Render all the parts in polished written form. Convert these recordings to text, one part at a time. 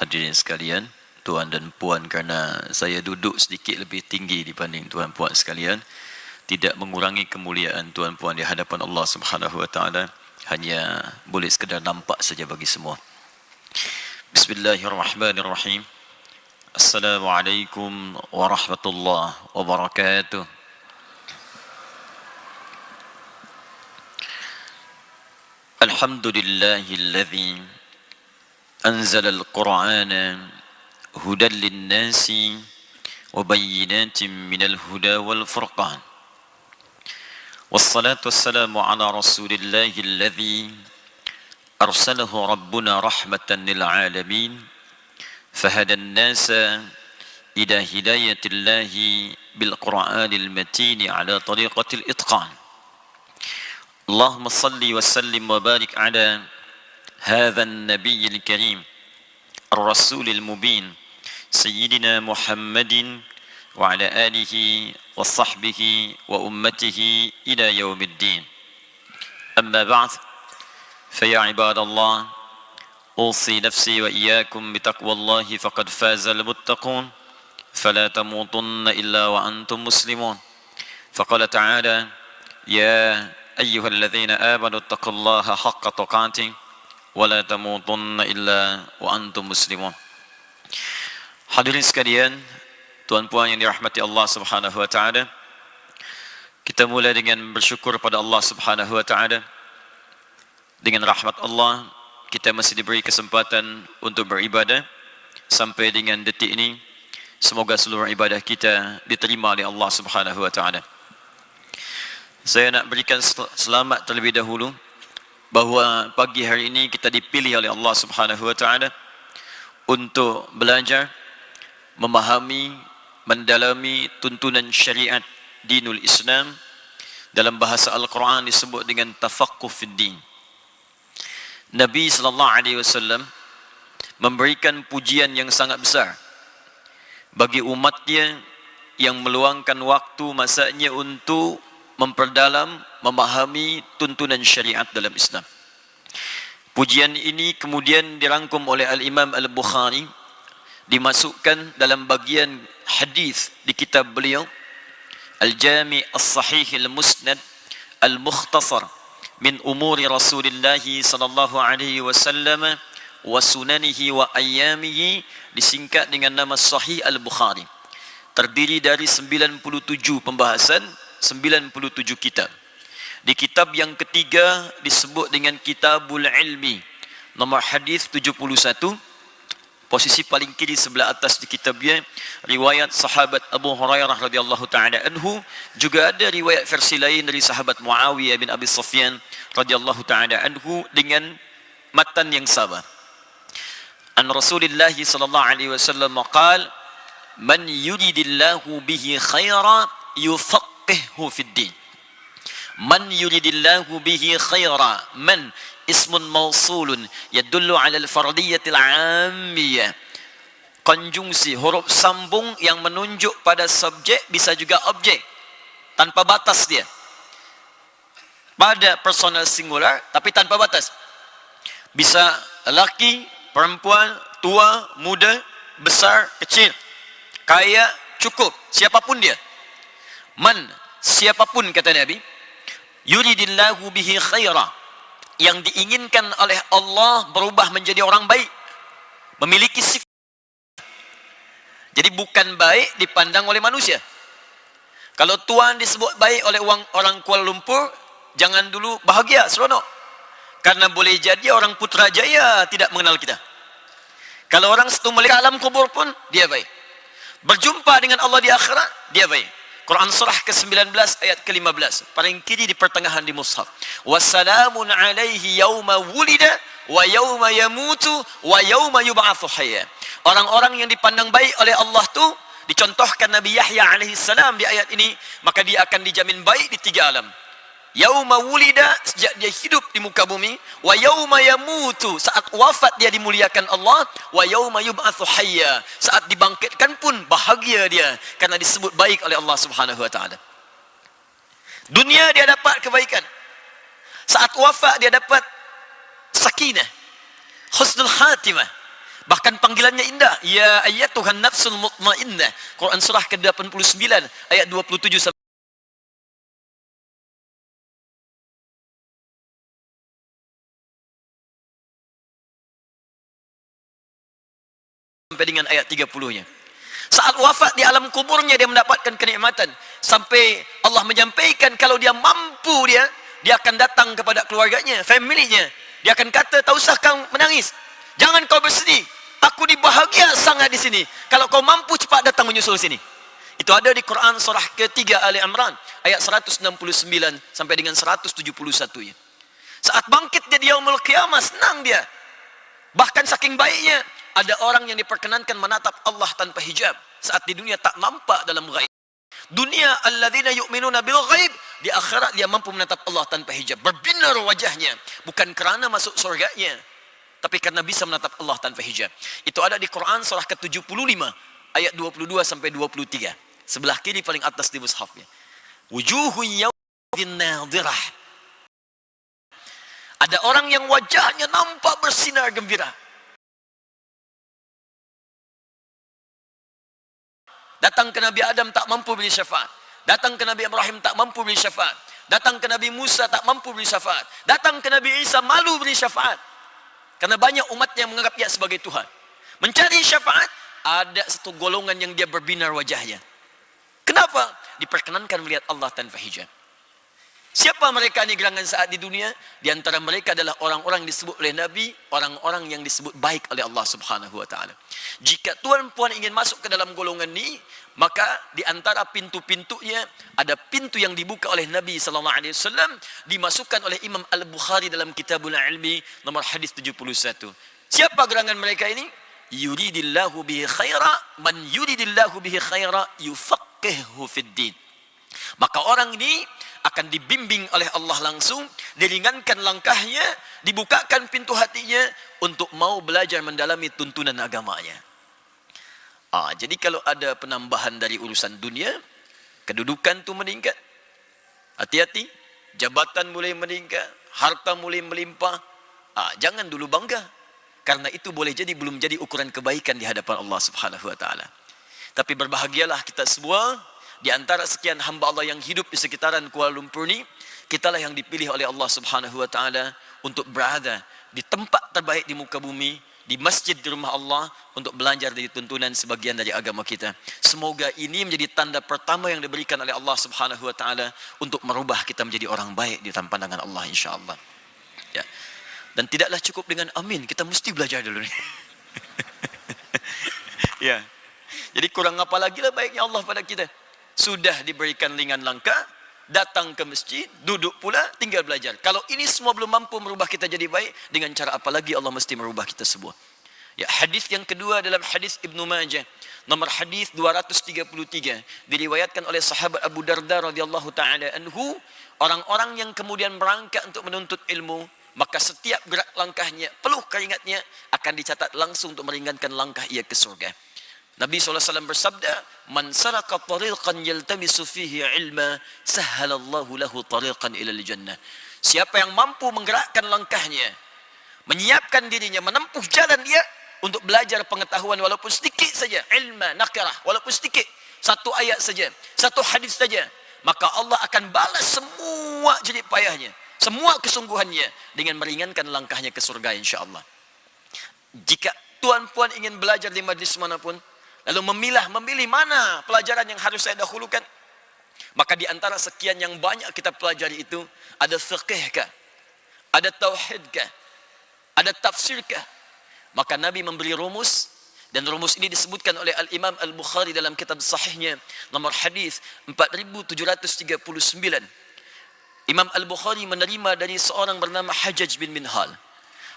Hadirin sekalian, tuan dan puan, kerana saya duduk sedikit lebih tinggi dibanding tuan puan sekalian, tidak mengurangi kemuliaan tuan puan di hadapan Allah Subhanahu wa taala, hanya boleh sekadar nampak saja bagi semua. Bismillahirrahmanirrahim. Assalamualaikum warahmatullahi wabarakatuh. Alhamdulillahilladzi أنزل القرآن هدى للناس وبينات من الهدى والفرقان والصلاة والسلام على رسول الله الذي أرسله ربنا رحمة للعالمين فهدى الناس إلى هداية الله بالقرآن المتين على طريقة الإتقان. اللهم صل وسلم وبارك على هذا النبي الكريم الرسول المبين سيدنا محمد وعلى آله وصحبه وأمته إلى يوم الدين. أما بعد، فيا عباد الله، أوصي نفسي وإياكم بتقوى الله فقد فاز المتقون، فلا تموتن إلا وأنتم مسلمون. فقال تعالى: يا أيها الذين آمنوا اتقوا الله حق تقاته wala tamutunna illa wa antum muslimun. Hadirin sekalian, tuan puan yang dirahmati Allah Subhanahu wa taala, kita mulai dengan bersyukur pada Allah Subhanahu wa taala. Dengan rahmat Allah, kita masih diberi kesempatan untuk beribadah sampai dengan detik ini. Semoga seluruh ibadah kita diterima oleh Allah Subhanahu wa taala. Saya nak berikan selamat terlebih dahulu bahawa pagi hari ini kita dipilih oleh Allah Subhanahu wa taala untuk belajar, memahami, mendalami tuntunan syariat dinul Islam. Dalam bahasa Al-Quran disebut dengan tafaqquh fid din. Nabi sallallahu alaihi wasallam memberikan pujian yang sangat besar bagi umatnya yang meluangkan waktu masanya untuk memperdalam, memahami tuntunan syariat dalam Islam. Pujian ini kemudian dirangkum oleh Al-Imam Al-Bukhari, dimasukkan dalam bagian hadis di kitab beliau Al-Jami' As-Sahih Al-Musnad Al-Mukhtasar min umuri Rasulullah sallallahu alaihi wasallam wa sunanihi wa ayyamihi, disingkat dengan nama Sahih Al-Bukhari. Terdiri dari 97 pembahasan, 97 kitab. Di kitab yang ketiga disebut dengan Kitabul Ilmi, nomor hadis 71, posisi paling kiri sebelah atas di kitabnya, riwayat sahabat Abu Hurairah radhiyallahu taala anhu. Juga ada riwayat versi lain dari sahabat Muawiyah bin Abi Sufyan radhiyallahu taala anhu dengan matan yang sama. An Rasulillah sallallahu alaihi wasallam qala: man yuridillahu bihi khairan yufaqqihhu fid din. Man yuridillahu bihi khaira, man ismun mausulun yadullu ala al-fardiyatil 'ammiyah. Konjungsi huruf sambung yang menunjuk pada subjek, bisa juga objek, tanpa batas dia. Pada personal singular tapi tanpa batas. Bisa lelaki, perempuan, tua, muda, besar, kecil, kaya, cukup, siapapun dia. Man, siapapun, kata Nabi, yuridillahu bihi khaira, yang diinginkan oleh Allah berubah menjadi orang baik, memiliki sifat. Jadi bukan baik dipandang oleh manusia. Kalau tuan disebut baik oleh orang Kuala Lumpur, jangan dulu bahagia, seronok, karena boleh jadi orang Putrajaya tidak mengenal kita. Kalau orang satu malaikat alam kubur pun dia baik. Berjumpa dengan Allah di akhirat, dia baik. Quran surah ke-19 ayat ke-15, paling kiri di pertengahan di mushaf. Wassalamun alaihi yauma wulida wa yauma yamutu wa yauma yub'atsu hayya. Orang-orang yang dipandang baik oleh Allah tu dicontohkan Nabi Yahya alaihi salam di ayat ini, maka dia akan dijamin baik di tiga alam. Yauma wulida, sejak dia hidup di muka bumi, wa yauma yamutu, saat wafat dia dimuliakan Allah, wa yauma yub'atsu hayya, saat dibangkitkan pun bahagia dia karena disebut baik oleh Allah Subhanahu wa taala. Dunia dia dapat kebaikan, saat wafat dia dapat sakinah, husnul khatimah, Bahkan panggilannya indah. Ya ayyatuhan nafsul mutmainnah. Quran surah ke-89 ayat 27 sampai dengan ayat 30-nya. Saat wafat di alam kuburnya dia mendapatkan kenikmatan. Sampai Allah menyampaikan kalau dia mampu dia akan datang kepada keluarganya, familinya. Dia akan kata, tak usah kau menangis. Jangan kau bersedih. Aku dibahagia sangat di sini. Kalau kau mampu cepat datang menyusul sini. Itu ada di Quran surah ketiga Ali Imran ayat 169 sampai dengan 171-nya. Saat bangkit dia di yaumul qiyamah, senang dia. Bahkan saking baiknya, ada orang yang diperkenankan menatap Allah tanpa hijab. Saat di dunia tak nampak dalam ghaib. Dunia alladzina yu'minuna bil ghaib, di akhirat dia mampu menatap Allah tanpa hijab. Berbinar wajahnya, bukan kerana masuk surganya, tapi karena bisa menatap Allah tanpa hijab. Itu ada di Quran surah ke-75 ayat 22 sampai 23. Sebelah kiri paling atas di mushafnya. Wujuhun yawmin nadhirah. Ada orang yang wajahnya nampak bersinar gembira. Datang ke Nabi Adam tak mampu beri syafaat. Datang ke Nabi Ibrahim tak mampu beri syafaat. Datang ke Nabi Musa tak mampu beri syafaat. Datang ke Nabi Isa malu beri syafaat. Karena banyak umatnya yang menganggap dia sebagai Tuhan. Mencari syafaat, ada satu golongan yang dia berbinar wajahnya. Kenapa? Diperkenankan melihat Allah tanpa hijab. Siapa mereka ini gerangan saat di dunia? Di antara mereka adalah orang-orang yang disebut oleh Nabi, orang-orang yang disebut baik oleh Allah Subhanahu wa taala. Jika tuan-puan ingin masuk ke dalam golongan ini, maka di antara pintu-pintunya ada pintu yang dibuka oleh Nabi sallallahu alaihi wasallam, dimasukkan oleh Imam Al-Bukhari dalam Kitabul Ilmi nomor hadis 71. Siapa gerangan mereka ini? Yuridillahu bihi khaira, man yuridillahu bihi khaira yufaqihuhu fid din. Maka orang ini akan dibimbing oleh Allah langsung, diringankan langkahnya, dibukakan pintu hatinya untuk mau belajar mendalami tuntunan agamanya. Jadi kalau ada penambahan dari urusan dunia, kedudukan tu meningkat, hati-hati, jabatan mulai meningkat, harta mulai melimpah, jangan dulu bangga, karena itu boleh jadi belum jadi ukuran kebaikan di hadapan Allah Subhanahu wa taala. Tapi berbahagialah kita semua. Di antara sekian hamba Allah yang hidup di sekitaran Kuala Lumpur ni, kitalah yang dipilih oleh Allah Subhanahu wa taala untuk berada di tempat terbaik di muka bumi, di masjid di rumah Allah, untuk belajar dari tuntunan sebagian dari agama kita. Semoga ini menjadi tanda pertama yang diberikan oleh Allah Subhanahu wa taala untuk merubah kita menjadi orang baik di dalam pandangan Allah, insya-Allah. Ya. Dan tidaklah cukup dengan amin, kita mesti belajar dulu ni. Ya. Jadi kurang apa lagi lah baiknya Allah pada kita. Sudah diberikan ringan langkah, datang ke masjid, duduk pula, tinggal belajar. Kalau ini semua belum mampu merubah kita jadi baik, dengan cara apa lagi Allah mesti merubah kita semua. Ya, hadis yang kedua dalam hadis Ibnu Majah, nomor hadis 233, diriwayatkan oleh sahabat Abu Darda radhiyallahu taala anhu, orang-orang yang kemudian berangkat untuk menuntut ilmu, maka setiap gerak langkahnya, peluh keringatnya akan dicatat langsung untuk meringankan langkah ia ke surga. Nabi SAW bersabda, "Man saraka tariqan yaltamisu fihi ilma, sahhalallahu lahu tariqan ilal jannah." Siapa yang mampu menggerakkan langkahnya, menyiapkan dirinya, menempuh jalan dia untuk belajar pengetahuan walaupun sedikit saja, ilma nakirah, walaupun sedikit, satu ayat saja, satu hadis saja, maka Allah akan balas semua jerih payahnya, semua kesungguhannya dengan meringankan langkahnya ke surga, insya-Allah. Jika tuan-puan ingin belajar di majlis manapun, lalu memilih mana pelajaran yang harus saya dahulukan, maka di antara sekian yang banyak kita pelajari itu, ada fiqh kah, ada tauhid kah, ada tafsir kah? Maka Nabi memberi rumus, dan rumus ini disebutkan oleh Al-Imam Al-Bukhari dalam kitab sahihnya nomor hadis 4739. Imam Al-Bukhari menerima dari seorang bernama Hajjaj bin Minhal.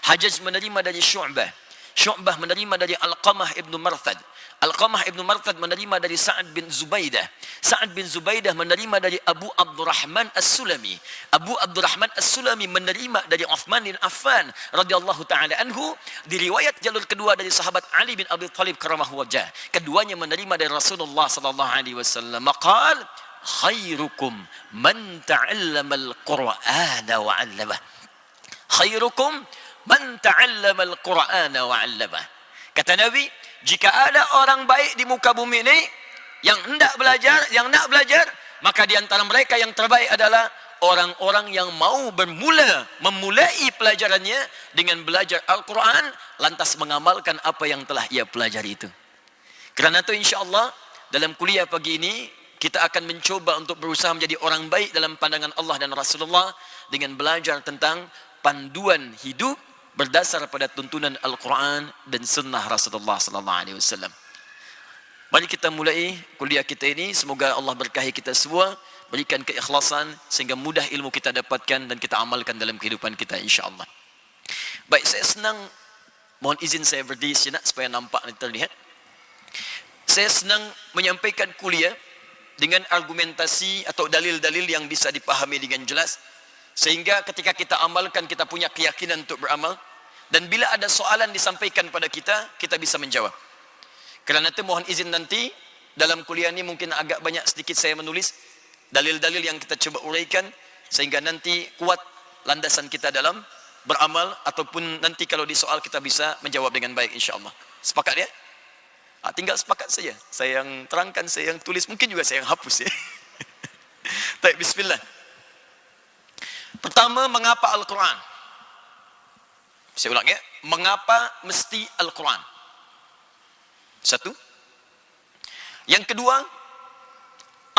Hajjaj menerima dari Syu'bah. Syu'bah menerima dari Alqamah ibnu Marthad. Alqamah ibnu Marthad menerima dari Sa'ad bin Zubaidah. Sa'ad bin Zubaidah menerima dari Abu Abdurrahman As-Sulami. Abu Abdurrahman As-Sulami menerima dari Uthman bin Affan radhiyallahu taala anhu. Di riwayat jalur kedua dari sahabat Ali bin Abi Thalib karamahu wajah. Keduanya menerima dari Rasulullah sallallahu alaihi wasallam. Maqal khairukum man ta'allama al-Qur'ana wa 'allamah. Khairukum man ta'allama al-Qur'ana wa 'allamah. Kata Nabi, jika ada orang baik di muka bumi ini yang hendak belajar, yang nak belajar, maka di antara mereka yang terbaik adalah orang-orang yang mau memulai pelajarannya dengan belajar Al-Quran, lantas mengamalkan apa yang telah ia pelajari itu. Kerana itu insya-Allah dalam kuliah pagi ini kita akan mencoba untuk berusaha menjadi orang baik dalam pandangan Allah dan Rasulullah dengan belajar tentang panduan hidup berdasar pada tuntunan Al-Quran dan Sunnah Rasulullah sallallahu alaihi wasallam. Mari kita mulai kuliah kita ini. Semoga Allah berkahi kita semua, berikan keikhlasan sehingga mudah ilmu kita dapatkan dan kita amalkan dalam kehidupan kita insya-Allah. Baik, saya senang, mohon izin saya berdiri sejenak supaya nampak dan terlihat. Saya senang menyampaikan kuliah dengan argumentasi atau dalil-dalil yang bisa dipahami dengan jelas, sehingga ketika kita amalkan kita punya keyakinan untuk beramal, dan bila ada soalan disampaikan pada kita, kita bisa menjawab. Kerana itu mohon izin nanti dalam kuliah ini mungkin agak banyak sedikit saya menulis dalil-dalil yang kita coba uraikan, sehingga nanti kuat landasan kita dalam beramal, ataupun nanti kalau di soal kita bisa menjawab dengan baik insya-Allah. Sepakat ya? Tinggal sepakat saja. Saya yang terangkan, saya yang tulis, mungkin juga saya yang hapus ya. Baik, bismillah. Pertama, mengapa Al-Quran? Saya ulang ya. Mengapa mesti Al-Quran? Satu. Yang kedua,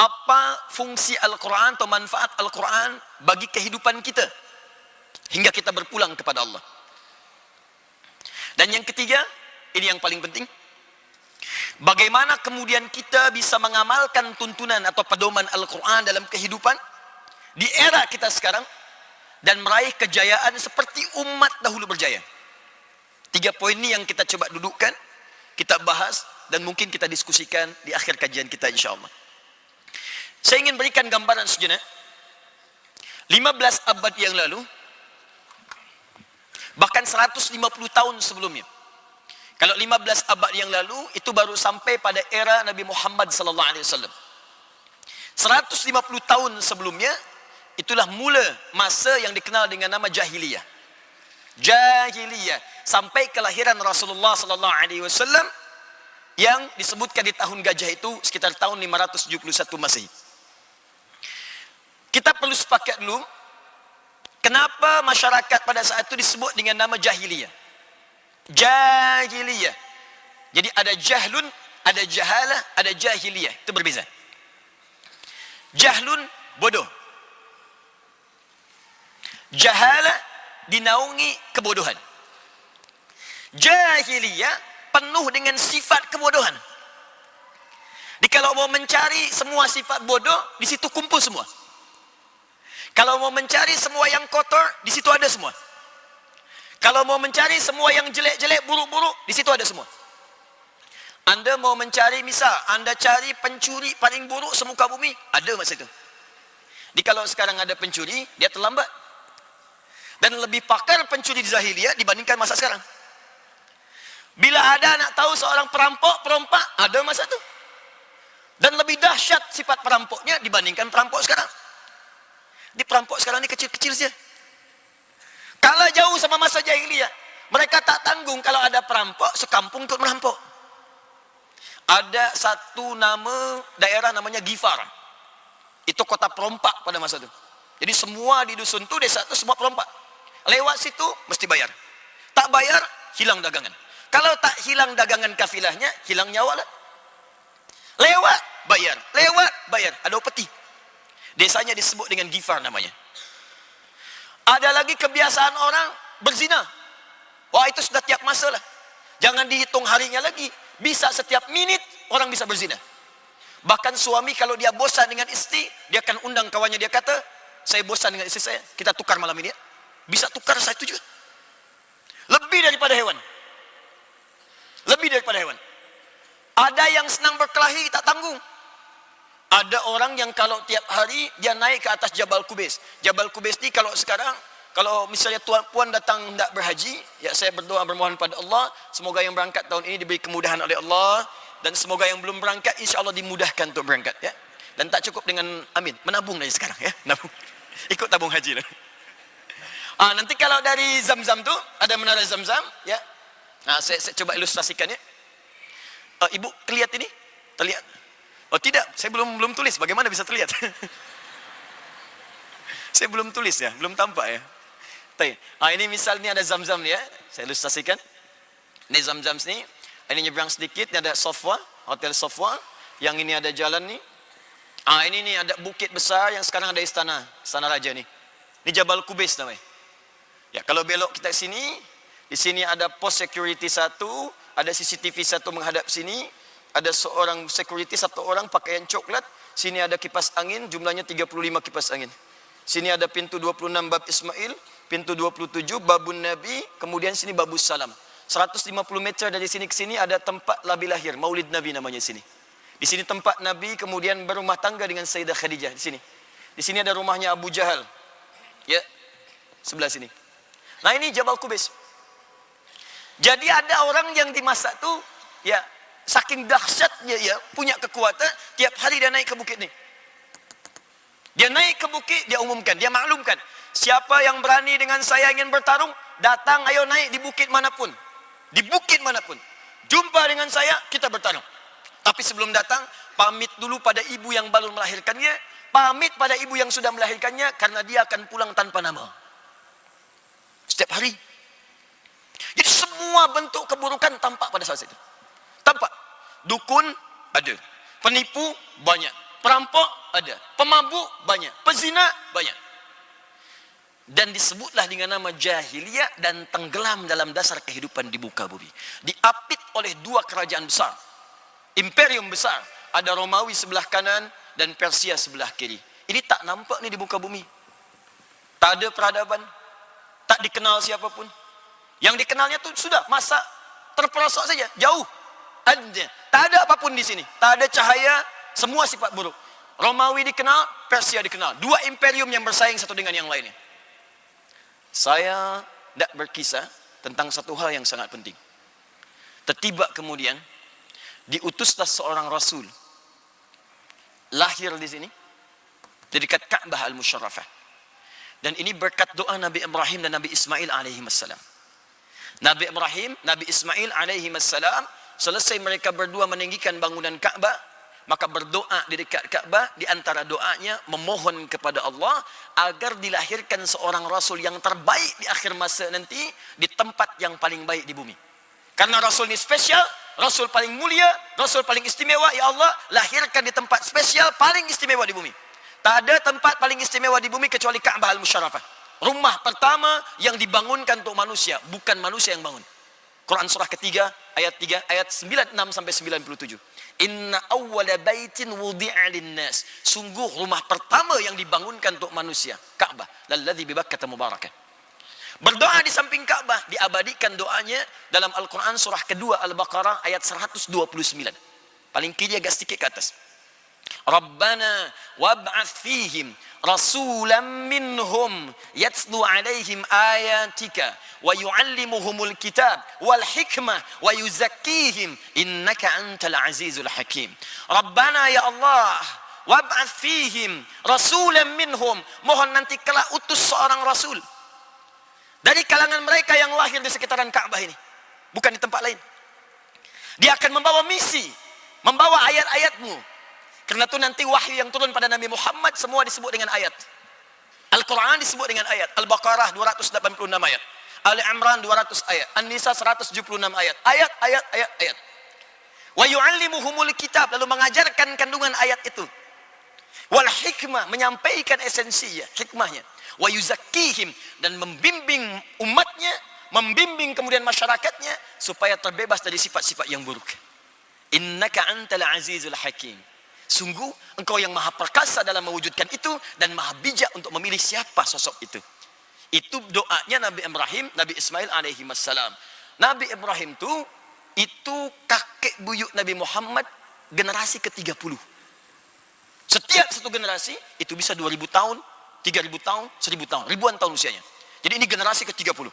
apa fungsi Al-Quran atau manfaat Al-Quran bagi kehidupan kita hingga kita berpulang kepada Allah? Dan yang ketiga, ini yang paling penting, bagaimana kemudian kita bisa mengamalkan tuntunan atau pedoman Al-Quran dalam kehidupan di era kita sekarang dan meraih kejayaan seperti umat dahulu berjaya. 3 poin ini yang kita coba dudukkan, kita bahas, dan mungkin kita diskusikan di akhir kajian kita insya-Allah. Saya ingin berikan gambaran sejenak. 15 abad yang lalu, bahkan 150 tahun sebelumnya. Kalau 15 abad yang lalu, itu baru sampai pada era Nabi Muhammad sallallahu alaihi wasallam. 150 tahun sebelumnya, itulah mula masa yang dikenal dengan nama jahiliyah. Jahiliyah sampai kelahiran Rasulullah sallallahu alaihi wasallam yang disebutkan di tahun gajah itu sekitar tahun 571 Masehi. Kita perlu sepakat dulu kenapa masyarakat pada saat itu disebut dengan nama jahiliyah. Jahiliyah. Jadi ada jahlun, ada jahalah, ada jahiliyah. Itu berbeza. Jahlun bodoh. Jahalah dinaungi kebodohan. Jahiliyah penuh dengan sifat kebodohan. Jadi kalau mau mencari semua sifat bodoh, di situ kumpul semua. Kalau mau mencari semua yang kotor, di situ ada semua. Kalau mau mencari semua yang jelek-jelek, buruk-buruk, di situ ada semua. Anda mau mencari, misal Anda cari pencuri paling buruk semuka bumi, ada masa itu. Jadi kalau sekarang ada pencuri, dia terlambat. Dan lebih pakar pencuri di jahiliyah dibandingkan masa sekarang. Bila ada nak tahu seorang perampok, perompak, ada masa itu. Dan lebih dahsyat sifat perampoknya dibandingkan perampok sekarang. Di perampok sekarang ini kecil-kecil saja. Kalah jauh sama masa jahiliyah. Mereka tak tanggung kalau ada perampok sekampung untuk merampok. Ada satu nama daerah namanya Gifar. Itu kota perompak pada masa itu. Jadi semua di dusun itu, desa itu semua perompak. Lewat situ mesti bayar. Tak bayar, hilang dagangan. Kalau tak hilang dagangan kafilahnya, hilang nyawa lah. Lewat, bayar. Lewat, bayar. Ada upeti. Desanya disebut dengan Gifar namanya. Ada lagi kebiasaan orang berzina. Wah, itu sudah tiap masa lah. Jangan dihitung harinya lagi. Bisa setiap minit orang bisa berzina. Bahkan suami kalau dia bosan dengan istri, dia akan undang kawannya, dia kata, saya bosan dengan istri saya, kita tukar malam ini ya. Bisa tukar saya itu juga. Lebih daripada hewan. Lebih daripada hewan. Ada yang senang berkelahi tak tanggung. Ada orang yang kalau tiap hari dia naik ke atas Jabal Kubais. Jabal Kubais ni kalau sekarang, kalau misalnya tuan puan datang hendak berhaji, ya saya berdoa bermohon pada Allah, semoga yang berangkat tahun ini diberi kemudahan oleh Allah, dan semoga yang belum berangkat insya-Allah dimudahkan untuk berangkat ya. Dan tak cukup dengan amin, menabung dari sekarang ya, nabung. Ikut tabung haji lah. Nanti kalau dari Zam-Zam tu ada menara Zam-Zam ya. Nah, saya coba ilustrasikan ya. Ibu kelihatan ini? Terlihat? Oh tidak, saya belum tulis. Bagaimana bisa terlihat? Saya belum tulis ya, belum tampak ya. Ini misalnya ada Zam-Zam nih ya. Saya ilustrasikan. Ini Zam-Zam sini. Ini nyebrang sedikit, ini ada Sofwa, Hotel Sofwa. Yang ini ada jalan nih. Ini nih ada bukit besar yang sekarang ada istana raja nih. Ini Jabal Kubais namanya. Ya, kalau belok kita sini, di sini ada pos security satu, ada CCTV satu menghadap sini, ada seorang security satu orang pakaian coklat, sini ada kipas angin, jumlahnya 35 kipas angin. Sini ada pintu 26 bab Ismail, pintu 27 babun Nabi, kemudian sini babus salam. 150 meter dari sini ke sini ada tempat Labi lahir, Maulid Nabi namanya sini. Di sini tempat Nabi kemudian berumah tangga dengan Sayyidah Khadijah di sini. Di sini ada rumahnya Abu Jahal. Ya. Sebelah sini. Nah, ini Jabal Kubais. Jadi ada orang yang di masa itu ya saking dahsyatnya ya, punya kekuatan, tiap hari dia naik ke bukit ini. Dia naik ke bukit, dia umumkan, dia maklumkan, siapa yang berani dengan saya ingin bertarung, datang ayo naik di bukit manapun. Di bukit manapun. Jumpa dengan saya, kita bertarung. Tapi sebelum datang, pamit dulu pada ibu yang baru melahirkannya, pamit pada ibu yang sudah melahirkannya, karena dia akan pulang tanpa nama. Setiap hari. Jadi semua bentuk keburukan tampak pada saat itu. Tampak. Dukun ada. Penipu banyak. Perampok ada. Pemabuk banyak. Pezina banyak. Dan disebutlah dengan nama jahiliyah dan tenggelam dalam dasar kehidupan di muka bumi. Diapit oleh dua kerajaan besar. Imperium besar, ada Romawi sebelah kanan dan Persia sebelah kiri. Ini tak nampak nih di muka bumi. Tak ada peradaban, tak dikenal siapapun. Yang dikenalnya tuh sudah masa terperosok saja, jauh. Ada, tak ada apapun di sini. Tak ada cahaya, semua sifat buruk. Romawi dikenal, Persia dikenal. Dua imperium yang bersaing satu dengan yang lainnya. Saya tidak berkisah tentang satu hal yang sangat penting. Tiba kemudian diutuslah seorang rasul lahir di sini di dekat Ka'bah Al-Musyarrafah, dan ini berkat doa Nabi Ibrahim dan Nabi Ismail alaihi wassalam. Nabi Ibrahim, Nabi Ismail alaihi wassalam, selesai mereka berdua meninggikan bangunan Ka'bah, maka berdoa di dekat Ka'bah. Di antara doanya memohon kepada Allah agar dilahirkan seorang rasul yang terbaik di akhir masa nanti di tempat yang paling baik di bumi. Karena rasul ini spesial, rasul paling mulia, rasul paling istimewa. Ya Allah, lahirkan di tempat spesial paling istimewa di bumi. Tak ada tempat paling istimewa di bumi kecuali Ka'bah Al-Musyarrafah. Rumah pertama yang dibangunkan untuk manusia, bukan manusia yang bangun. Quran surah ketiga ayat 3 ayat 96 sampai 97. Inna awwala baitin wudi'a linnas. Sungguh rumah pertama yang dibangunkan untuk manusia, Ka'bah, lalladzi bi Bakkah mubarakan. Berdoa di samping Ka'bah, diabadikan doanya dalam Al-Quran surah kedua Al-Baqarah ayat 129. Paling kiri agak sedikit ke atas. Rabbana wab'ath fihim rasulan minhum yatslu alaihim ayatika wa yuallimuhumul kitab wal hikmah wa yuzakkihim innaka antal azizul hakim. Rabbana ya Allah, wab'ath fihim rasulan minhum, mohon nanti kelak utus seorang rasul dari kalangan mereka yang lahir di sekitaran Ka'bah ini, bukan di tempat lain. Dia akan membawa misi, membawa ayat-ayatmu. Karena itu nanti wahyu yang turun pada Nabi Muhammad semua disebut dengan ayat. Al-Quran disebut dengan ayat. Al-Baqarah 286 ayat. Ali Imran 200 ayat. An-Nisa 176 ayat. Ayat. Wa yu'allimuhumul kitab, lalu mengajarkan kandungan ayat itu. Wal hikmah, menyampaikan esensinya, hikmahnya. Wa yuzakkihim, dan membimbing umatnya, membimbing kemudian masyarakatnya supaya terbebas dari sifat-sifat yang buruk. Innaka antal azizul hakim. Sungguh engkau yang maha perkasa dalam mewujudkan itu dan maha bijak untuk memilih siapa sosok itu. Itu doanya Nabi Ibrahim, Nabi Ismail alaihi wassalam. Nabi Ibrahim itu kakek buyut Nabi Muhammad generasi ke-30. Setiap satu generasi itu bisa 2000 tahun, 3000 tahun, 1000 tahun, ribuan tahun usianya. Jadi ini generasi ke-30.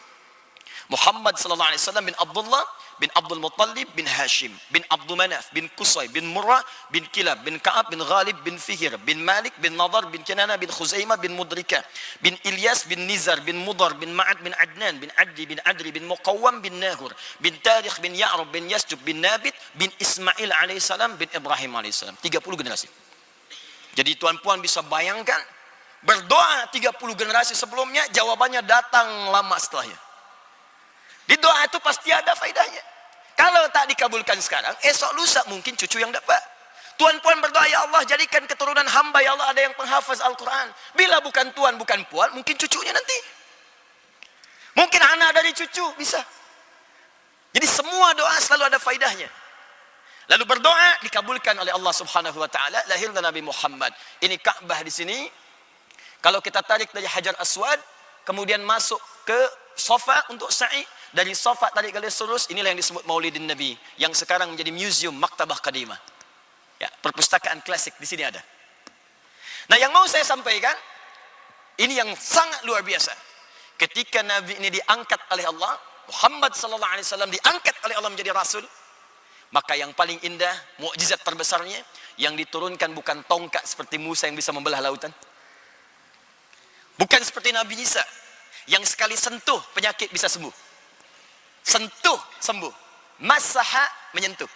Muhammad sallallahu alaihi wasallam bin Abdullah bin Abdul Muttalib bin Hashim bin Abdul Manaf bin Qusay bin Murrah bin Kilab bin Ka'ab bin Ghalib bin Fihir bin Malik bin Nadar bin Kinana bin Khuzaimah bin Mudrika bin Ilyas bin Nizar bin Mudar bin Ma'ad bin Adnan bin Addi bin Adri bin Muqawwam bin Nahur bin Tarikh bin Ya'rub bin Yasjub bin Nabit bin Ismail alaihissalam bin Ibrahim alaihissalam. 30 generasi. Jadi tuan-puan bisa bayangkan, berdoa 30 generasi sebelumnya, jawabannya datang lama setelahnya. Di doa itu pasti ada faedahnya. Kalau tak dikabulkan sekarang, esok lusa mungkin cucu yang dapat. Tuan-puan berdoa, ya Allah jadikan keturunan hamba, ya Allah ada yang penghafaz Al-Quran. Bila bukan tuan, bukan puan, mungkin cucunya nanti. Mungkin anak dari cucu, bisa. Jadi semua doa selalu ada faedahnya. Lalu berdoa dikabulkan oleh Allah Subhanahu wa taala, lahirnya Nabi Muhammad. Ini Ka'bah di sini. Kalau kita tarik dari Hajar Aswad, kemudian masuk ke Safa untuk sa'i, dari Safa tarik garis lurus, inilah yang disebut Maulidin Nabi, yang sekarang menjadi museum Maktabah Qadimah. Ya, perpustakaan klasik di sini ada. Nah, yang mau saya sampaikan, ini yang sangat luar biasa. Ketika Nabi ini diangkat oleh Allah, Muhammad sallallahu alaihi wasallam diangkat oleh Allah menjadi rasul, maka yang paling indah, mukjizat terbesarnya, yang diturunkan bukan tongkat seperti Musa yang bisa membelah lautan. Bukan seperti Nabi Isa, yang sekali sentuh penyakit bisa sembuh. Sentuh, sembuh. Masaha, menyentuh.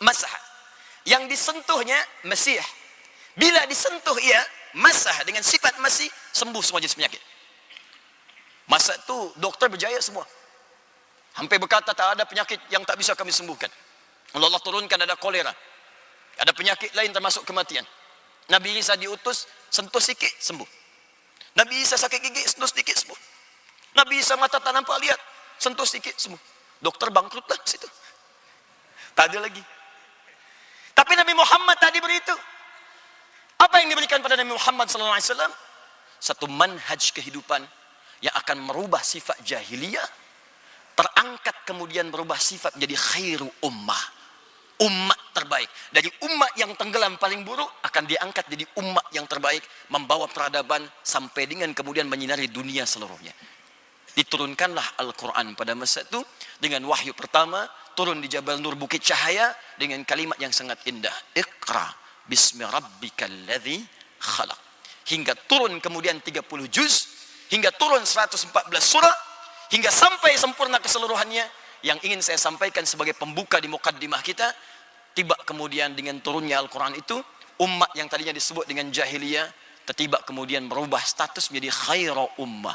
Masaha. Yang disentuhnya, Mesih. Bila disentuh ia, masaha, dengan sifat masih, sembuh semua jenis penyakit. Masa itu, dokter berjaya semua. Hampir berkata, tak ada penyakit yang tak bisa kami sembuhkan. Allah turunkan ada kolera. Ada penyakit lain termasuk kematian. Nabi Isa diutus, sentuh sikit, sembuh. Nabi Isa sakit gigi, sentuh sedikit, sembuh. Nabi Isa mata tak nampak lihat, sentuh sedikit, sembuh. Dokter bangkrut lah situ. Tak ada lagi. Tapi Nabi Muhammad tadi beri itu. Apa yang diberikan pada Nabi Muhammad SAW? Satu manhaj kehidupan yang akan merubah sifat jahiliyah, terangkat kemudian berubah sifat menjadi khairu ummah. Umat terbaik. Dari umat yang tenggelam paling buruk akan diangkat jadi umat yang terbaik, membawa peradaban sampai dengan kemudian menyinari dunia seluruhnya. Diturunkanlah Al-Quran pada masa itu dengan wahyu pertama, turun di Jabal Nur Bukit Cahaya dengan kalimat yang sangat indah. Iqra bismi rabbikal ladzi khalaq. Hingga turun kemudian 30 juz, hingga turun 114 surah, hingga sampai sempurna keseluruhannya. Yang ingin saya sampaikan sebagai pembuka di mukaddimah kita, tiba kemudian dengan turunnya Al-Quran itu, umat yang tadinya disebut dengan jahiliyah, tiba kemudian berubah status menjadi khairu ummah.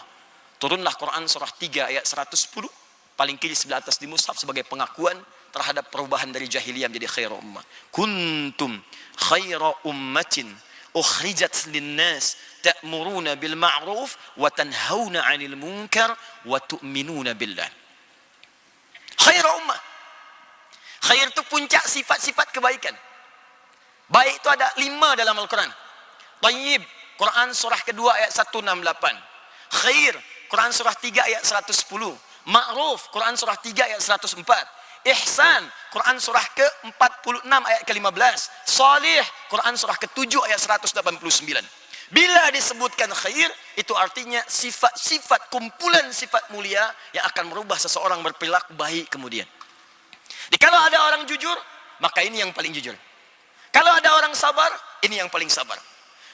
Turunlah Quran surah 3 ayat 110, paling kiri sebelah atas di mushaf, sebagai pengakuan terhadap perubahan dari jahiliyah menjadi khairu ummah. Kuntum khairu ummatin ukhrijat linnas ta'muruna bil ma'ruf wa tanhauna 'anil munkar wa tu'minuna billah. Khairu ummah. Khair itu puncak sifat-sifat kebaikan. Baik itu ada 5 dalam Al-Quran. Tayyib, Quran surah kedua ayat 168. Khair, Quran surah 3 ayat 110. Ma'ruf, Quran surah 3 ayat 104. Ihsan, Quran surah ke-46 ayat ke-15. Salih, Quran surah ke-7 ayat 189. Bila disebutkan khair, itu artinya sifat-sifat, kumpulan sifat mulia yang akan merubah seseorang berperilaku baik kemudian. Jadi kalau ada orang jujur, maka ini yang paling jujur. Kalau ada orang sabar, ini yang paling sabar.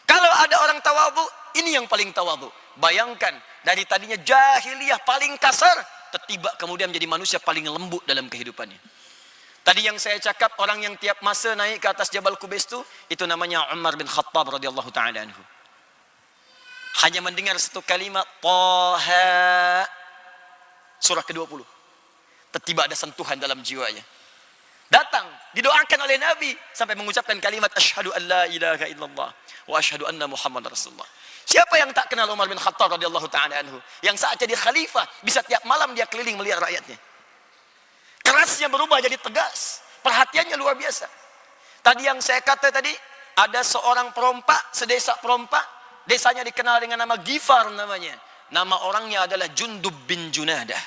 Kalau ada orang tawadhu, ini yang paling tawadhu. Bayangkan, dari tadinya jahiliyah paling kasar, tiba kemudian menjadi manusia paling lembut dalam kehidupannya. Tadi yang saya cakap, orang yang tiap masa naik ke atas Jabal Qubais itu namanya Umar bin Khattab radhiyallahu ta'ala anhu. Hanya mendengar satu kalimat Taha, surah ke-20, tiba ada sentuhan dalam jiwanya. Datang, didoakan oleh Nabi sampai mengucapkan kalimat asyhadu an la ilaha illallah wa asyhadu anna Muhammad Rasulullah. Siapa yang tak kenal Umar bin Khattab radhiyallahu ta'ala anhu, yang saat jadi khalifah bisa tiap malam dia keliling melihat rakyatnya. Kerasnya berubah jadi tegas, perhatiannya luar biasa. Tadi yang saya kata tadi, ada seorang perompak, sedesa perompak. Desanya dikenal dengan nama Ghifar namanya. Nama orangnya adalah Jundub bin Junadah.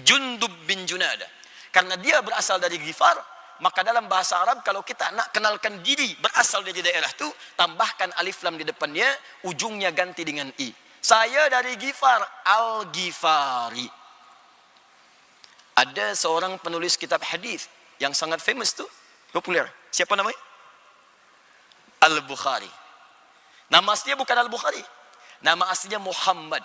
Jundub bin Junadah. Karena dia berasal dari Ghifar, maka dalam bahasa Arab kalau kita nak kenalkan diri berasal dari daerah itu, tambahkan alif lam di depannya, ujungnya ganti dengan i. Saya dari Ghifar, Al-Ghifari. Ada seorang penulis kitab hadis yang sangat famous tu, populer. Siapa namanya? Al-Bukhari. Nama aslinya bukan Al-Bukhari. Nama aslinya Muhammad.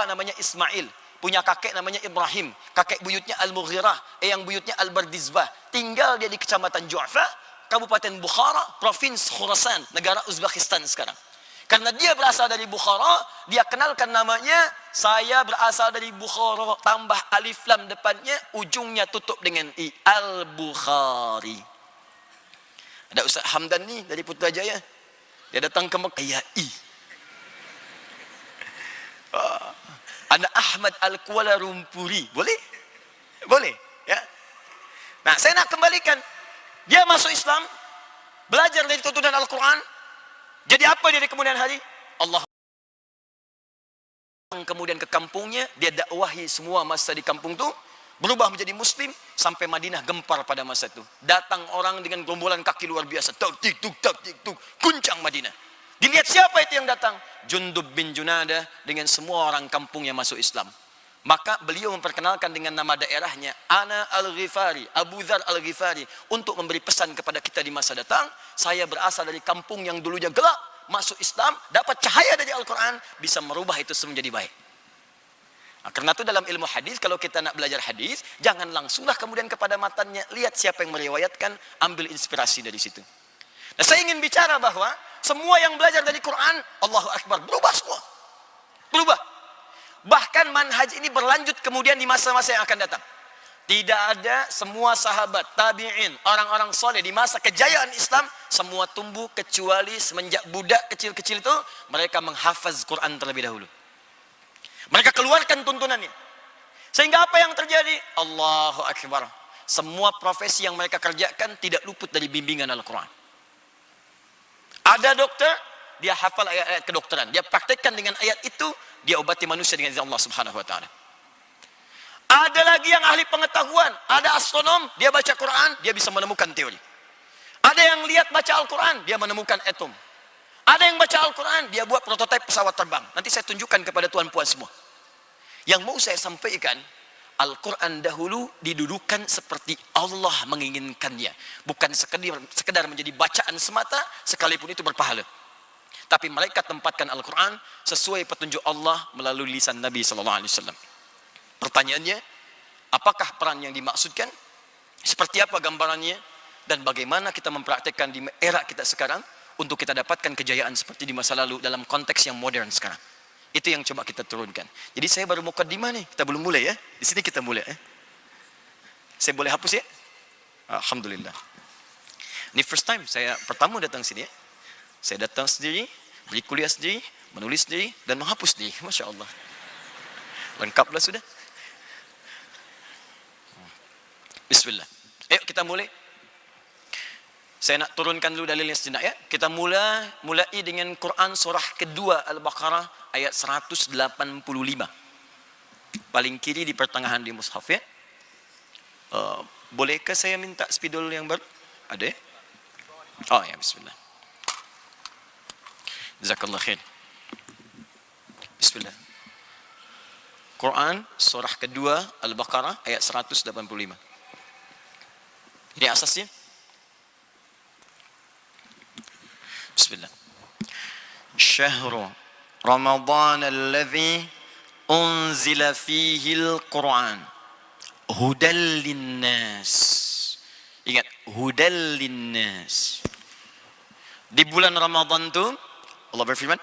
Namanya Ismail. Punya kakek namanya Ibrahim. Kakek buyutnya Al-Mughirah. Yang buyutnya Al-Bardizbah. Tinggal dia di kecamatan Ju'fa, Kabupaten Bukhara, Provinsi Khurasan, negara Uzbekistan sekarang. Karena dia berasal dari Bukhara, dia kenalkan namanya, saya berasal dari Bukhara, tambah alif lam depannya, ujungnya tutup dengan i, Al-Bukhari. Ada Ustaz Hamdan ni dari Putrajaya, dia datang ke Mekah, ya i. Ada Ahmad Al-Kuala Lumpuri, boleh? Boleh, ya. Nah, saya nak kembalikan, dia masuk Islam, belajar dari tuntunan Al-Quran. Jadi apa dia di kemudian hari? Allah kemudian ke kampungnya, dia dakwahi semua masa di kampung tu, berubah menjadi Muslim, sampai Madinah gempar pada masa itu. Datang orang dengan gerombolan kaki luar biasa, tak tik tuk, guncang Madinah. Dilihat siapa itu yang datang? Jundub bin Junadah dengan semua orang kampung yang masuk Islam. Maka beliau memperkenalkan dengan nama daerahnya, Ana Al-Ghifari, Abu Dhar Al-Ghifari, untuk memberi pesan kepada kita di masa datang. Saya berasal dari kampung yang dulunya gelap, masuk Islam, dapat cahaya dari Al-Quran, bisa merubah itu menjadi baik. Nah, karena itu dalam ilmu hadis, kalau kita nak belajar hadis, jangan langsunglah kemudian kepada matanya, lihat siapa yang meriwayatkan, ambil inspirasi dari situ. Nah, saya ingin bicara bahwa semua yang belajar dari Quran, Allahu Akbar, berubah semua. Berubah. Bahkan manhaj ini berlanjut kemudian di masa-masa yang akan datang. Tidak ada semua sahabat, tabi'in, orang-orang soleh di masa kejayaan Islam, semua tumbuh kecuali semenjak budak kecil-kecil itu, mereka menghafaz Quran terlebih dahulu. Mereka keluarkan tuntunannya. Sehingga apa yang terjadi? Allahu Akbar. Semua profesi yang mereka kerjakan tidak luput dari bimbingan Al-Quran. Ada dokter, dia hafal ayat-ayat kedokteran. Dia praktekkan dengan ayat itu, dia obati manusia dengan izin Allah Subhanahu wa taala. Ada lagi yang ahli pengetahuan, ada astronom, dia baca Quran, dia bisa menemukan teori. Ada yang lihat baca Al-Quran, dia menemukan atom. Ada yang baca Al-Quran, dia buat prototipe pesawat terbang. Nanti saya tunjukkan kepada tuan-puan semua. Yang mau saya sampaikan, Al-Quran dahulu didudukan seperti Allah menginginkannya. Bukan sekedar menjadi bacaan semata, sekalipun itu berpahala. Tapi mereka tempatkan Al-Quran sesuai petunjuk Allah melalui lisan Nabi SAW. Pertanyaannya, apakah peran yang dimaksudkan? Seperti apa gambarannya? Dan bagaimana kita mempraktekkan di era kita sekarang untuk kita dapatkan kejayaan seperti di masa lalu dalam konteks yang modern sekarang? Itu yang coba kita turunkan. Jadi saya baru mukaddimah nih, kita belum mulai ya. Di sini kita mulai ya. Saya boleh hapus ya? Alhamdulillah. Ini first time saya pertama datang sini ya. Saya datang sendiri, beri kuliah sendiri, menulis sendiri, dan menghapus sendiri. Masya Allah. Lengkaplah sudah. Bismillah. Ayo kita mulai. Saya nak turunkan dulu dalilnya sejenak ya. Kita mulai dengan Quran surah kedua Al-Baqarah ayat 185. Paling kiri di pertengahan di mushaf ya. Bolehkah saya minta spidol yang baru? Ada ya? Oh ya, bismillah. Jazakallah khair. Bismillah. Quran surah kedua Al-Baqarah ayat 185. Ini asasnya. Bismillah. Syahru Ramadan alladhi unzila fihi al-Quran hudal linnas. Ingat, hudal linnas. Di bulan Ramadan itu Allah berfirman,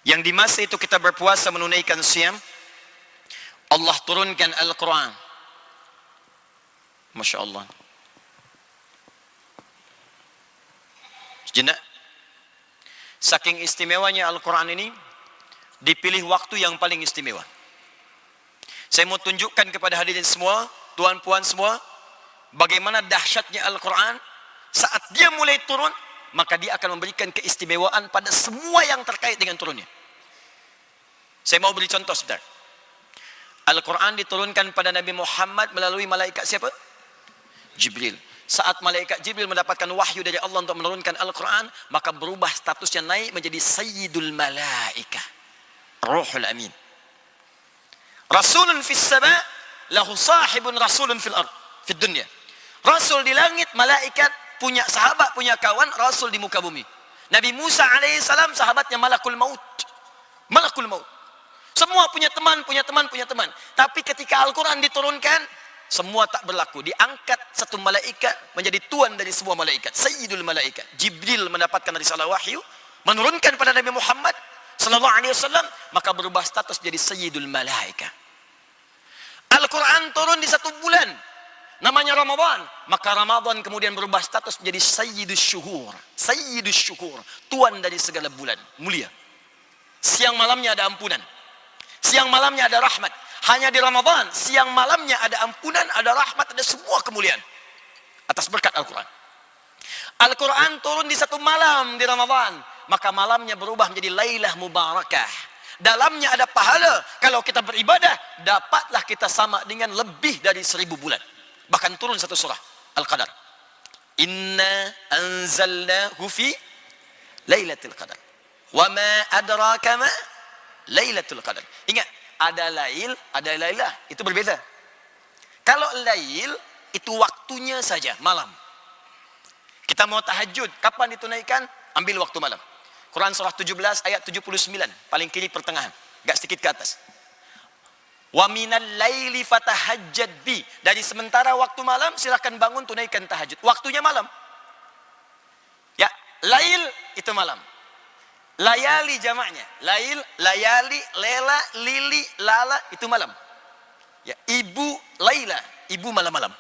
yang di masa itu kita berpuasa menunaikan siam, Allah turunkan Al-Quran. Masya Allah. Sejenak. Saking istimewanya Al-Quran ini, dipilih waktu yang paling istimewa. Saya mau tunjukkan kepada hadirin semua, tuan-puan semua, bagaimana dahsyatnya Al-Quran. Saat dia mulai turun, maka dia akan memberikan keistimewaan pada semua yang terkait dengan turunnya. Saya mau beri contoh sebentar. Al-Quran diturunkan pada Nabi Muhammad melalui malaikat siapa? Jibril. Saat malaikat Jibril mendapatkan wahyu dari Allah untuk menurunkan Al-Quran, maka berubah statusnya naik menjadi Sayyidul Malaikah, Ruhul Amin. Rasulun fis sama, lahu sahibun rasulun fil ard, fid dunya. Rasul di langit, malaikat punya sahabat, punya kawan, rasul di muka bumi. Nabi Musa alaihissalam sahabatnya malakul maut. Malakul maut. Semua punya teman, punya teman, punya teman. Tapi ketika Al-Quran diturunkan, semua tak berlaku. Diangkat satu malaikat menjadi tuan dari semua malaikat. Sayyidul malaikat. Jibril mendapatkan risalah wahyu, menurunkan pada Nabi Muhammad sallallahu alaihi wasallam, maka berubah status jadi Sayyidul malaikat. Al-Quran turun di satu bulan, namanya Ramadan. Maka Ramadan kemudian berubah status menjadi Sayyidus syuhur. Sayyidus syuhur. Tuan dari segala bulan. Mulia. Siang malamnya ada ampunan. Siang malamnya ada rahmat. Hanya di Ramadan, siang malamnya ada ampunan, ada rahmat, ada semua kemuliaan. Atas berkat Al-Quran. Al-Quran turun di satu malam di Ramadan. Maka malamnya berubah menjadi Lailah Mubarakah. Dalamnya ada pahala. Kalau kita beribadah, dapatlah kita sama dengan lebih dari 1000 bulan. Bahkan turun satu surah, Al-Qadar. Inna anzalnahu fi Lailatul Qadar. Wa ma adraka ma Lailatul Qadar. Ingat, ada lail, ada lailah. Itu berbeza. Kalau lail, itu waktunya saja, malam. Kita mau tahajud, kapan ditunaikan? Ambil waktu malam. Quran surah 17 ayat 79, paling kiri pertengahan, agak sedikit ke atas. Wa minal laili fatahajjad bi. Dari sementara waktu malam, silakan bangun tunaikan tahajud. Waktunya malam. Ya, lail itu malam. Layali jamaknya. Lail, layali, lela, lili, lala, itu malam. Ya, ibu laila, ibu malam-malam.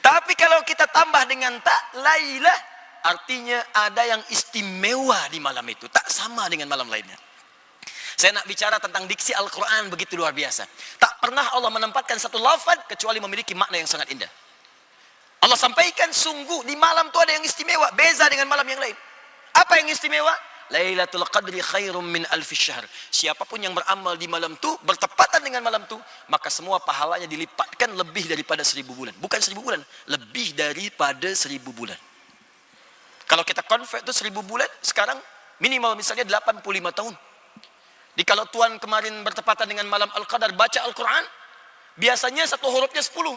Tapi kalau kita tambah dengan tak, lailah, artinya ada yang istimewa di malam itu. Tak sama dengan malam lainnya. Saya nak bicara tentang diksi Al-Quran begitu luar biasa. Tak pernah Allah menempatkan satu lafaz kecuali memiliki makna yang sangat indah. Allah sampaikan sungguh di malam itu ada yang istimewa. Beza dengan malam yang lain. Apa yang istimewa? Lailatul Qadri khairum min alfi syahr. Siapapun yang beramal di malam itu, bertepatan dengan malam itu, maka semua pahalanya dilipatkan lebih daripada 1000 bulan. Bukan 1000 bulan, lebih daripada 1000 bulan. Kalau kita convert itu 1000 bulan, sekarang minimal misalnya 85 tahun. Jadi kalau Tuhan kemarin bertepatan dengan malam Al-Qadar, baca Al-Quran, biasanya satu hurufnya 10.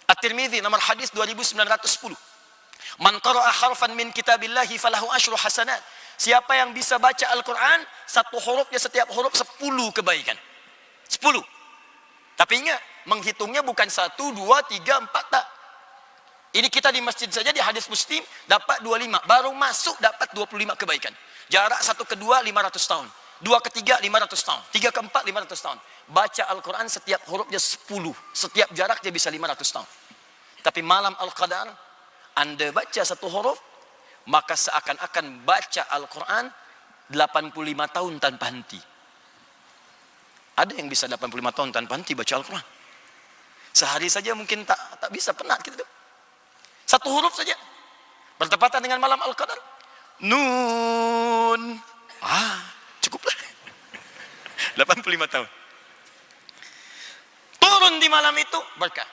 At-Tirmidzi, nomor hadis 2910. Man qara'a harfan min kitabillahi falahu asyru hasanat. Siapa yang bisa baca Al-Quran, satu hurufnya, setiap huruf 10 kebaikan. 10. Tapi ingat, menghitungnya bukan 1, 2, 3, 4, tak. Ini kita di masjid saja, di hadis Muslim, dapat 25. Baru masuk dapat 25 kebaikan. Jarak 1 ke 2, 500 tahun. 2 ke 3, 500 tahun. 3 ke 4, 500 tahun. Baca Al-Quran setiap hurufnya 10. Setiap jaraknya bisa 500 tahun. Tapi malam Al-Qadar, Anda baca satu huruf, maka seakan-akan baca Al-Quran 85 tahun tanpa henti. Ada yang bisa 85 tahun tanpa henti baca Al-Quran. Sehari saja mungkin tak bisa, penat kita. Satu huruf saja. Bertepatan dengan malam Al-Qadar. Nun. Cukuplah. 85 tahun. Turun di malam itu berkah.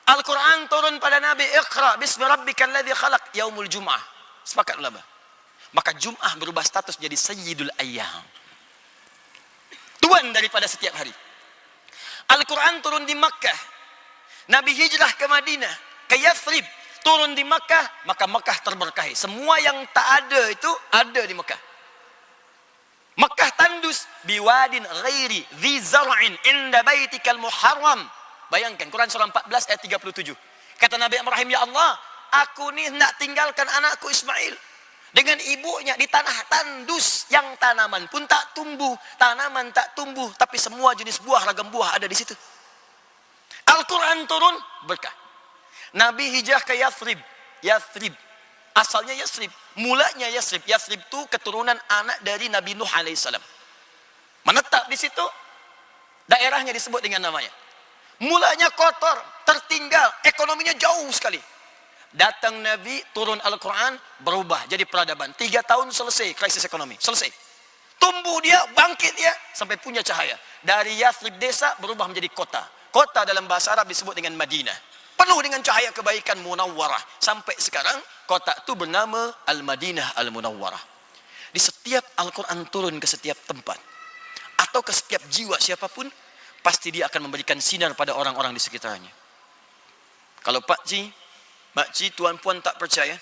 Al-Quran turun pada Nabi, Iqra bismi rabbikal ladzi khalaq, yaumul jum'ah. Sepakat ulama. Maka Jum'ah berubah status jadi Sayyidul Ayyam. Tuan daripada setiap hari. Al-Quran turun di Makkah. Nabi hijrah ke Madinah, ke Yathrib. Turun di Makkah, maka Makkah terberkahi. Semua yang tak ada itu ada di Makkah. Makkah tandus biwadin ghairi dzi zar'in inda baitikal muharram. Bayangkan, Quran surah 14 ayat 37. Kata Nabi Ibrahim, ya Allah, aku ni hendak tinggalkan anakku Ismail dengan ibunya di tanah tandus yang tanaman pun tak tumbuh, tanaman tak tumbuh, tapi semua jenis buah, ragam buah ada di situ. Al-Quran turun, berkah. Nabi hijrah ke Yathrib. Yathrib, asalnya Yathrib, mulanya Yathrib. Yathrib itu keturunan anak dari Nabi Nuh alaihissalam. Menetap di situ, daerahnya disebut dengan namanya. Mulanya kotor, tertinggal, ekonominya jauh sekali. Datang Nabi, turun Al-Quran, berubah jadi peradaban. 3 tahun selesai krisis ekonomi, selesai. Tumbuh dia, bangkit dia, sampai punya cahaya. Dari Yathrib desa berubah menjadi kota. Kota dalam bahasa Arab disebut dengan Madinah. Penuh dengan cahaya kebaikan munawwarah. Sampai sekarang, kota itu bernama Al-Madinah Al-Munawwarah. Di setiap Al-Quran turun ke setiap tempat, atau ke setiap jiwa siapapun, pasti dia akan memberikan sinar pada orang-orang di sekitarnya. Kalau Makcik, tuan puan tak percaya,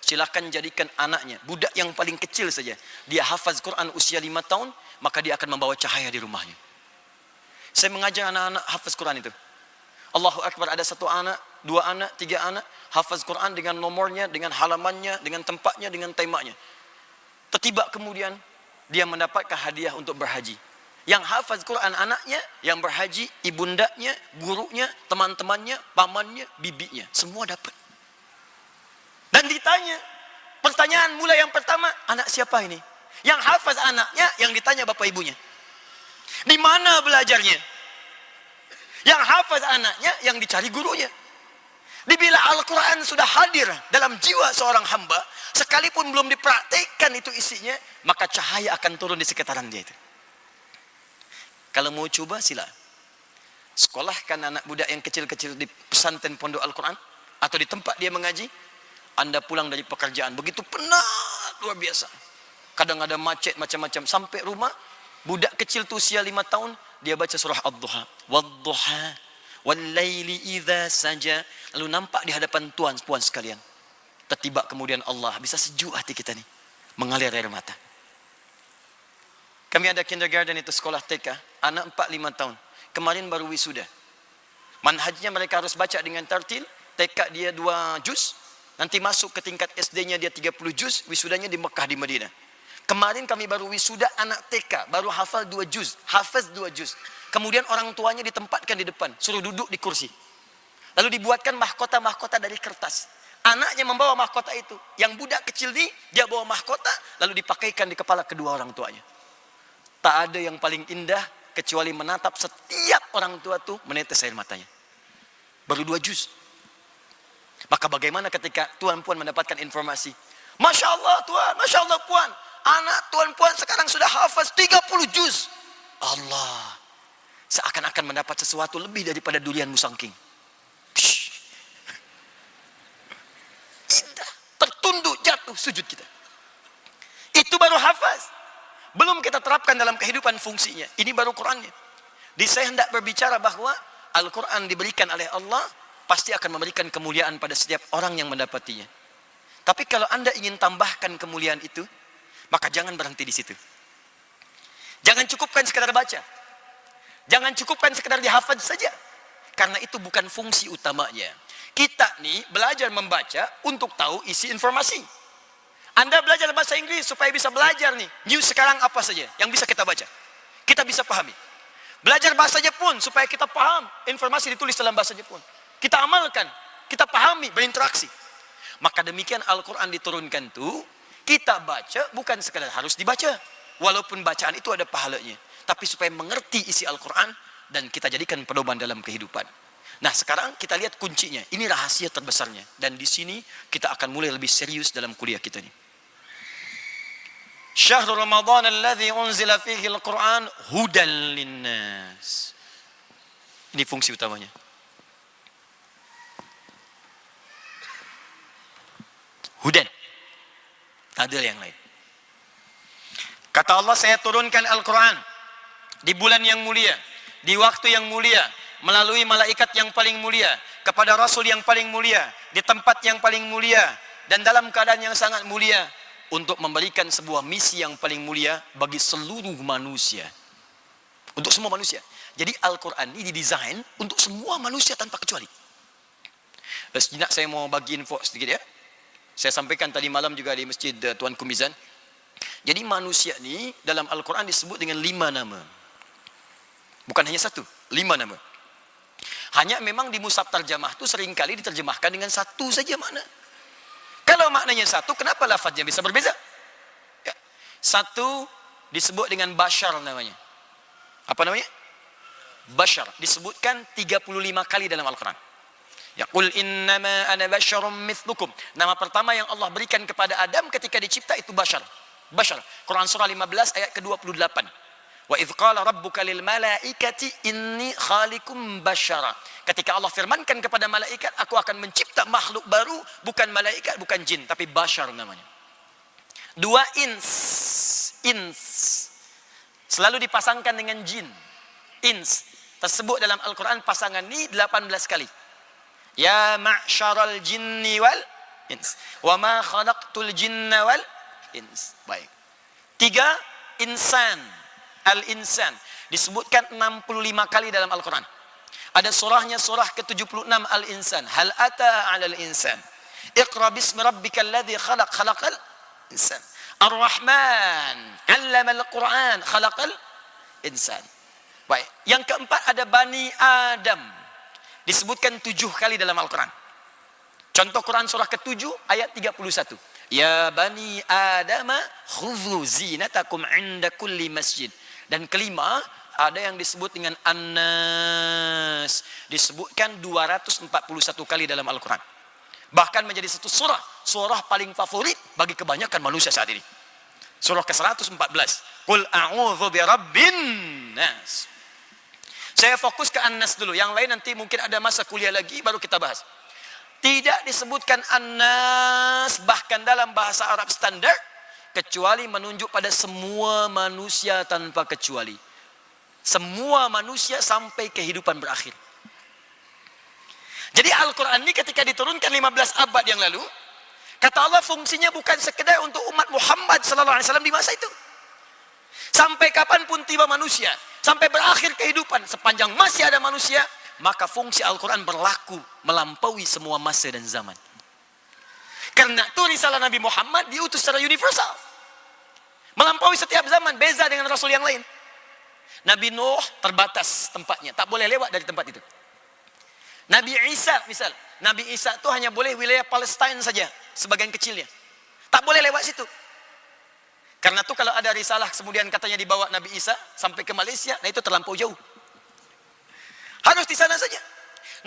silakan jadikan anaknya, budak yang paling kecil saja, dia hafaz Quran usia 5 tahun, maka dia akan membawa cahaya di rumahnya. Saya mengajar anak-anak hafaz Quran itu. Allahu Akbar, ada 1 anak, 2 anak, 3 anak, hafaz Quran dengan nomornya, dengan halamannya, dengan tempatnya, dengan temanya. Tiba kemudian, dia mendapatkan hadiah untuk berhaji. Yang hafaz Quran anaknya, yang berhaji, ibundanya, gurunya, teman-temannya, pamannya, bibinya. Semua dapat. Dan ditanya, pertanyaan mulai yang pertama, anak siapa ini? Yang hafaz anaknya, yang ditanya bapak ibunya. Di mana belajarnya? Yang hafaz anaknya, yang dicari gurunya. Bila Al-Quran sudah hadir dalam jiwa seorang hamba, sekalipun belum dipraktikkan itu isinya, maka cahaya akan turun di sekitaran dia itu. Kalau mau coba sila. Sekolahkan anak budak yang kecil-kecil di pesantren pondok Al-Quran, atau di tempat dia mengaji. Anda pulang dari pekerjaan, begitu penat, luar biasa. Kadang ada macet macam-macam. Sampai rumah, budak kecil tu usia 5 tahun, dia baca surah Ad-Duha. Wad-Duha, wal-laili idha saja. Lalu nampak di hadapan tuan-puan sekalian. Tiba kemudian Allah, bisa sejuk hati kita ni. Mengalir air mata. Kami ada kindergarten itu, sekolah TK. Anak 4-5 tahun. Kemarin baru wisuda. Manhajnya mereka harus baca dengan tartil. TK dia 2 juz. Nanti masuk ke tingkat SD-nya dia 30 juz. Wisudanya di Mekah, di Madinah. Kemarin kami baru wisuda anak TK. Baru hafal 2 juz. Hafaz 2 juz. Kemudian orang tuanya ditempatkan di depan. Suruh duduk di kursi. Lalu dibuatkan mahkota-mahkota dari kertas. Anaknya membawa mahkota itu. Yang budak kecil ni, dia bawa mahkota. Lalu dipakaikan di kepala kedua orang tuanya. Tak ada yang paling indah kecuali menatap setiap orang tua tu menetes air matanya. Baru 2 juz. Maka bagaimana ketika tuan puan mendapatkan informasi? Masya Allah tuan, Masya Allah puan. Anak tuan puan sekarang sudah hafaz 30 juz. Allah. Seakan-akan mendapat sesuatu lebih daripada durian musangking. Indah. Tertunduk jatuh sujud kita. Itu baru hafaz. Belum kita terapkan dalam kehidupan fungsinya. Ini baru Qurannya. Saya hendak berbicara bahwa Al-Quran diberikan oleh Allah, pasti akan memberikan kemuliaan pada setiap orang yang mendapatinya. Tapi kalau Anda ingin tambahkan kemuliaan itu, maka jangan berhenti di situ. Jangan cukupkan sekadar baca. Jangan cukupkan sekadar dihafaz saja. Karena itu bukan fungsi utamanya. Kita nih belajar membaca untuk tahu isi informasi. Anda belajar bahasa Inggris supaya bisa belajar nih. News sekarang apa saja yang bisa kita baca. Kita bisa pahami. Belajar bahasa Jepun supaya kita paham informasi ditulis dalam bahasa Jepun. Kita amalkan, kita pahami, berinteraksi. Maka demikian Al-Quran diturunkan tuh, kita baca bukan sekadar harus dibaca. Walaupun bacaan itu ada pahalanya. Tapi supaya mengerti isi Al-Quran dan kita jadikan pedoman dalam kehidupan. Nah sekarang kita lihat kuncinya. Ini rahasia terbesarnya. Dan di sini kita akan mulai lebih serius dalam kuliah kita ini. Syahrul Ramadan alladzi unzila fihi al-Quran hudan linnas. Ini fungsi utamanya. Hudan. Tak ada yang lain. Kata Allah, saya turunkan Al-Quran di bulan yang mulia, di waktu yang mulia, melalui malaikat yang paling mulia, kepada Rasul yang paling mulia, di tempat yang paling mulia, dan dalam keadaan yang sangat mulia, untuk memberikan sebuah misi yang paling mulia bagi seluruh manusia. Untuk semua manusia. Jadi Al-Quran ini didesain untuk semua manusia tanpa kecuali. Sejenak saya mau bagi info sedikit ya. Saya sampaikan tadi malam juga di masjid Tuan Kumizan. Jadi manusia ini dalam Al-Quran disebut dengan 5 nama. Bukan hanya 1, 5 nama. Hanya memang di mushaf terjemah itu seringkali diterjemahkan dengan 1 saja makna. Kalau maknanya 1, kenapa lafaznya bisa berbeza? Ya. 1 disebut dengan bashar namanya. Apa namanya? Bashar. Disebutkan 35 kali dalam Al-Quran. Ya, qul innama ana basyarum mithlukum. Nama pertama yang Allah berikan kepada Adam ketika dicipta itu bashar. Bashar. Quran surah 15 ayat ke-28. Wa idh qala rabbuka lil malaikati inni khaliqum basyara. Ketika Allah firmankan kepada malaikat, aku akan mencipta makhluk baru, bukan malaikat, bukan jin, tapi basyar namanya. 2 ins. Ins. Selalu dipasangkan dengan jin. Ins. tersebut dalam Al-Quran pasangan ni 18 kali. Ya ma'syaral jinni wal ins. Wa ma khalaqtul jinna wal ins. Baik. 3, insan. Al-insan. Disebutkan 65 kali dalam Al-Quran. Ada surahnya surah ke-76 Al-Insan. Hal ata 'alal insan. Iqra bismi rabbikal ladzi khalaq khalaqal insan. Ar-Rahman 'allamal Qur'an khalaqal insan. Baik. Yang keempat ada Bani Adam. Disebutkan 7 kali dalam Al-Quran. Contoh Quran surah ke-7 ayat 31. Ya Bani Adam khudhu zinatakum 'inda kulli masjid. Dan kelima ada yang disebut dengan An-Nas. Disebutkan 241 kali dalam Al-Quran. Bahkan menjadi satu surah paling favorit bagi kebanyakan manusia saat ini. Surah ke-114. Qul a'udzu birabbin nas. Saya fokus ke An-Nas dulu. Yang lain nanti mungkin ada masa kuliah lagi baru kita bahas. Tidak disebutkan An-Nas bahkan dalam bahasa Arab standar kecuali menunjuk pada semua manusia tanpa kecuali. Semua manusia sampai kehidupan berakhir. Jadi Al-Quran ini ketika diturunkan 15 abad yang lalu, kata Allah fungsinya bukan sekedar untuk umat Muhammad sallallahu alaihi wasallam di masa itu. Sampai kapanpun tiba manusia, sampai berakhir kehidupan, sepanjang masih ada manusia, maka fungsi Al-Quran berlaku melampaui semua masa dan zaman. Karena itu risalah Nabi Muhammad diutus secara universal. Melampaui setiap zaman, beza dengan Rasul yang lain. Nabi Nuh terbatas tempatnya, tak boleh lewat dari tempat itu. Nabi Isa misal, Nabi Isa itu hanya boleh wilayah Palestina saja, sebagian kecilnya. Tak boleh lewat situ. Karena itu kalau ada risalah kemudian katanya dibawa Nabi Isa sampai ke Malaysia, nah itu terlampau jauh. Harus di sana saja.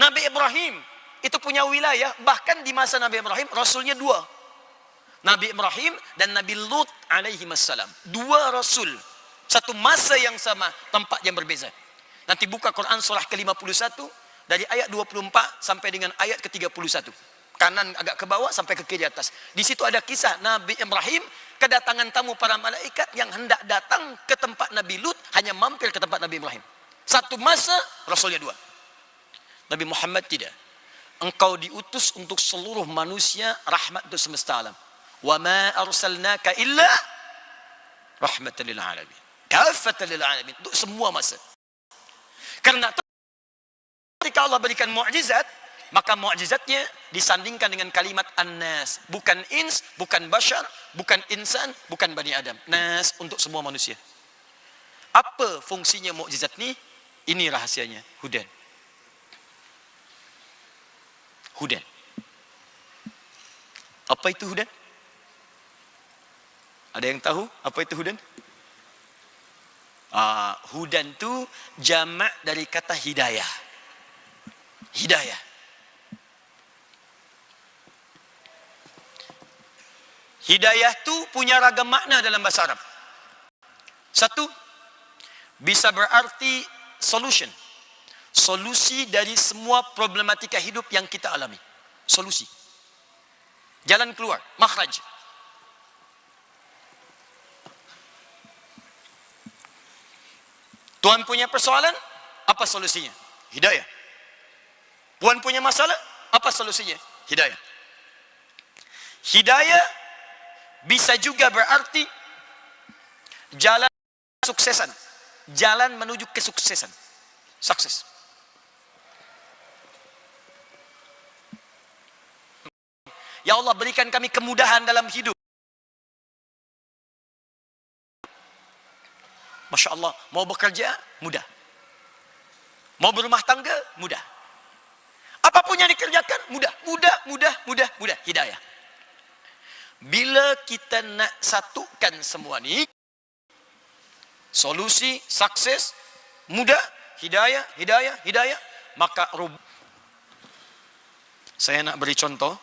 Nabi Ibrahim itu punya wilayah, bahkan di masa Nabi Ibrahim Rasulnya 2. Nabi Ibrahim dan Nabi Lut alaihi wassalam. 2 Rasul. Satu masa yang sama, tempat yang berbeza. Nanti buka Quran surah ke-51 dari ayat 24 sampai dengan ayat ke-31. Kanan agak ke bawah sampai ke kiri atas. Di situ ada kisah Nabi Ibrahim kedatangan tamu para malaikat yang hendak datang ke tempat Nabi Lut, hanya mampir ke tempat Nabi Ibrahim. Satu masa Rasulnya 2. Nabi Muhammad tidak. Engkau diutus untuk seluruh manusia, rahmat untuk semesta alam. Wa ma arsalnaka illa rahmatan lil alamin. Kafatan lil alamin, untuk semua masa. Karena ketika Allah berikan mukjizat, maka mukjizatnya disandingkan dengan kalimat An-Nas, bukan ins, bukan bashar, bukan insan, bukan Bani Adam. Nas untuk semua manusia. Apa fungsinya mukjizat ini? Ini rahasianya, hudan. Hudan. Apa itu hudan? Ada yang tahu apa itu hudan? Hudan itu jamak dari kata hidayah. Hidayah. Hidayah itu punya ragam makna dalam bahasa Arab. Satu, bisa berarti solution. Solusi dari semua problematika hidup yang kita alami. Solusi. Jalan keluar, makhraj. Tuhan punya persoalan, apa solusinya? Hidayah. Tuhan punya masalah, apa solusinya? Hidayah. Hidayah bisa juga berarti jalan kesuksesan. Jalan menuju kesuksesan. Sukses. Ya Allah, berikan kami kemudahan dalam hidup. Masya Allah, mau bekerja, mudah. Mau berumah tangga, mudah. Apapun yang dikerjakan, mudah. Mudah. Hidayah. Bila kita nak satukan semua ni, solusi, sukses, mudah, hidayah, maka saya nak beri contoh.